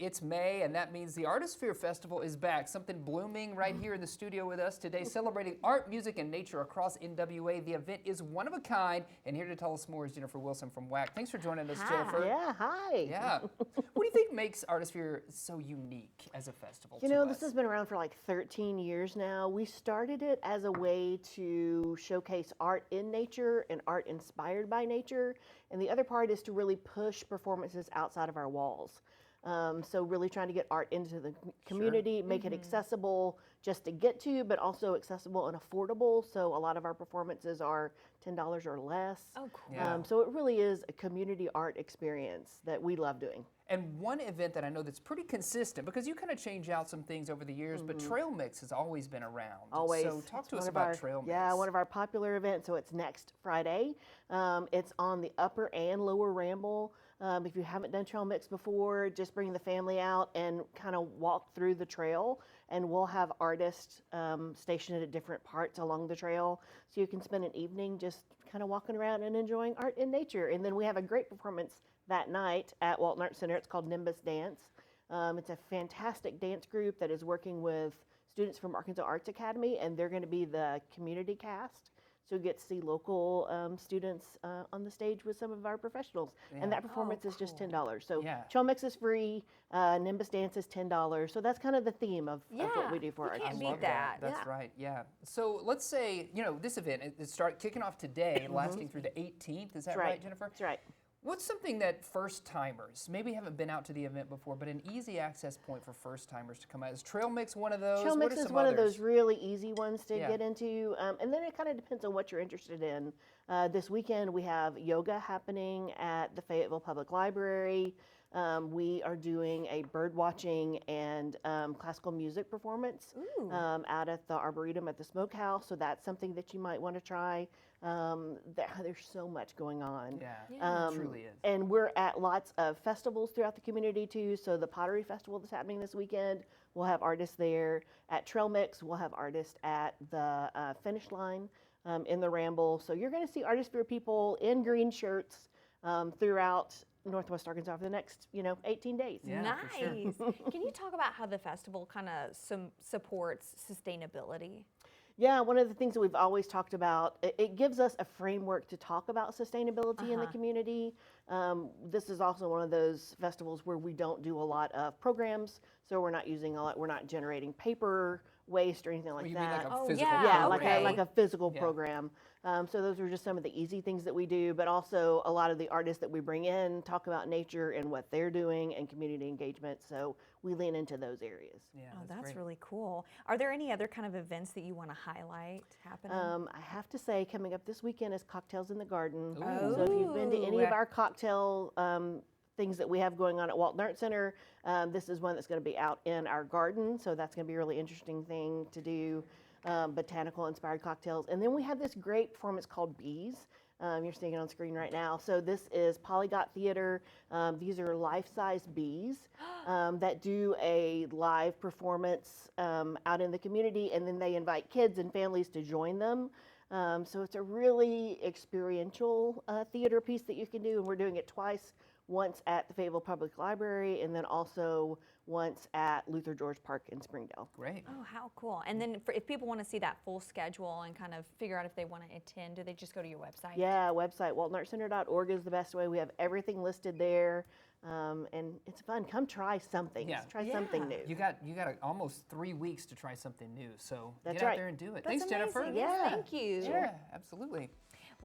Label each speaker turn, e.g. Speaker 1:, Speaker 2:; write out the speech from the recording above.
Speaker 1: It's May, and that means the Artosphere Festival is back. Something blooming right here in the studio with us today, celebrating art, music, and nature across NWA. The event is one of a kind, and here to tell us more is Jennifer Wilson from WAC. Thanks for joining us, Jennifer.
Speaker 2: Yeah, hi.
Speaker 1: Yeah. What do you think makes Artosphere so unique as a festival
Speaker 2: You know, this has been around for like 13 years now. We started it as a way to showcase art in nature and art inspired by nature. And the other part is to really push performances outside of our walls. So really trying to get art into the community, make it accessible just to get to, but also accessible and affordable. So a lot of our performances are $10 or less.
Speaker 3: Oh, cool.
Speaker 1: Yeah.
Speaker 2: So it really is a community art experience that we love doing.
Speaker 1: And one event that I know that's pretty consistent, because you kind of change out some things over the years, but Trail Mix has always been around.
Speaker 2: Always.
Speaker 1: So talk to us about Trail Mix.
Speaker 2: Yeah, one of our popular events. So it's next Friday. It's on the upper and lower Ramble. If you haven't done Trail Mix before, just bring the family out and kind of walk through the trail. And we'll have artists stationed at different parts along the trail. So you can spend an evening just kind of walking around and enjoying art in nature. And then we have a great performance that night at Walton Arts Center. It's called Nimbus Dance. It's a fantastic dance group that is working with students from Arkansas Arts Academy, and they're going to be the community cast. So you get to see local students on the stage with some of our professionals.
Speaker 1: Yeah.
Speaker 2: And that performance is just $10. So
Speaker 1: Yeah.
Speaker 2: Trail Mix is free, Nimbus Dance is $10. So that's kind of the theme of what we do for our
Speaker 3: can't
Speaker 2: artists.
Speaker 3: beat that.
Speaker 1: That's right, yeah. So let's say, you know, this event, it kicking off today, lasting through the 18th. Is that right, Jennifer?
Speaker 2: That's right.
Speaker 1: What's something that first-timers, maybe haven't been out to the event before, but an easy access point for first-timers to come out? Is Trail Mix one of those?
Speaker 2: Trail Mix is one of those really easy ones to
Speaker 1: Yeah.
Speaker 2: get into. And then it kind of depends on what you're interested in. This weekend we have yoga happening at the Fayetteville Public Library. We are doing a bird watching and classical music performance out at the Arboretum at the Smokehouse. So that's something that you might want to try. There's so much going on.
Speaker 1: Yeah, it truly is.
Speaker 2: And we're at lots of festivals throughout the community too. So the Pottery Festival that's happening this weekend, we'll have artists there. At Trail Mix, we'll have artists at the finish line in the Ramble. So you're going to see Artosphere people in green shirts throughout Northwest Arkansas for the next, 18 days.
Speaker 1: Yeah,
Speaker 3: Nice.
Speaker 1: for sure.
Speaker 3: Can you talk about how the festival kind of supports sustainability?
Speaker 2: Yeah, one of the things that we've always talked about, it gives us a framework to talk about sustainability in the community. This is also one of those festivals where we don't do a lot of programs, so we're not generating paper waste or anything like
Speaker 1: You
Speaker 2: that.
Speaker 1: mean like a
Speaker 3: Oh,
Speaker 1: physical
Speaker 3: yeah.
Speaker 2: Yeah,
Speaker 1: program?
Speaker 2: like a physical
Speaker 1: Yeah.
Speaker 2: program. So those are just some of the easy things that we do, but also a lot of the artists that we bring in talk about nature and what they're doing and community engagement. So we lean into those areas.
Speaker 1: Yeah,
Speaker 3: Oh,
Speaker 1: that's
Speaker 3: that's
Speaker 1: great.
Speaker 3: really cool. Are there any other kind of events that you want to highlight happening?
Speaker 2: I have to say, coming up this weekend is Cocktails in the Garden.
Speaker 1: Ooh.
Speaker 2: So if you've been to any of
Speaker 3: Ooh.
Speaker 2: our cocktail things that we have going on at Walton Arts Center, this is one that's going to be out in our garden. So that's going to be a really interesting thing to do, botanical inspired cocktails. And then we have this great performance called Bees. You're seeing it on screen right now. So this is Polygot Theater. These are life-size bees that do a live performance out in the community, and then they invite kids and families to join them. So it's a really experiential theater piece that you can do, and we're doing it twice. Once at the Fayetteville Public Library, and then also once at Luther George Park in Springdale.
Speaker 1: Great.
Speaker 3: Oh, how cool. And then if people want to see that full schedule and kind of figure out if they want to attend, do they just go to your website?
Speaker 2: Yeah, website, waltonartscenter.org is the best way. We have everything listed there, and it's fun. Come try something.
Speaker 1: Yeah.
Speaker 2: Try something new.
Speaker 1: You got almost 3 weeks to try something new, so
Speaker 2: That's
Speaker 1: get out
Speaker 2: right.
Speaker 1: there and do it.
Speaker 3: That's
Speaker 1: Thanks, Jennifer.
Speaker 3: amazing.
Speaker 2: Yeah.
Speaker 3: Yes, thank you.
Speaker 1: Yeah, absolutely.